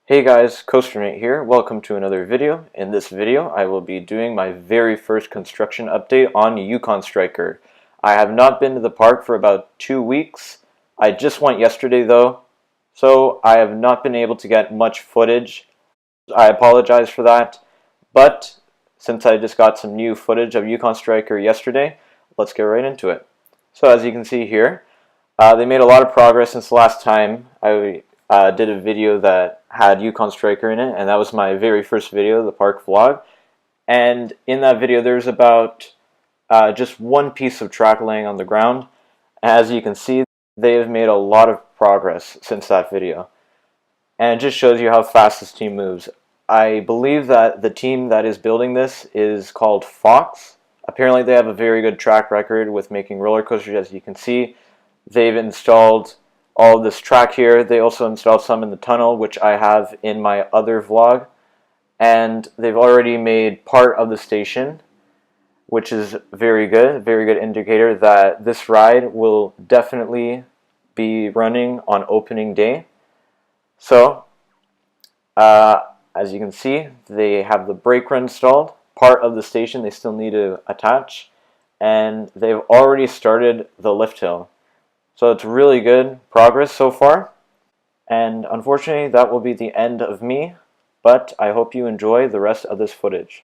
Hey guys, Coasternate here. Welcome to another video. In this video, I will be doing my very first construction update on Yukon Striker. I have not been to the park for about 2 weeks. I just went yesterday though, so I have not been able to get much footage. I apologize for that, but since I just got some new footage of Yukon Striker yesterday, let's get right into it. So as you can see here, they made a lot of progress since the last time I did a video that had Yukon Striker in it, and that was my very first video, the park vlog. And in that video there's about just one piece of track laying on the ground. As you can see, they have made a lot of progress since that video, and it just shows you how fast this team moves. I believe that the team that is building this is called Fox. Apparently they have a very good track record with making roller coasters. As you can see, they've installed all of this track here. They also installed some in the tunnel, which I have in my other vlog. And they've already made part of the station, which is very good indicator that this ride will definitely be running on opening day. So, as you can see, they have the brake run installed. Part of the station they still need to attach. And they've already started the lift hill. So it's really good progress so far, and unfortunately that will be the end of me, but I hope you enjoy the rest of this footage.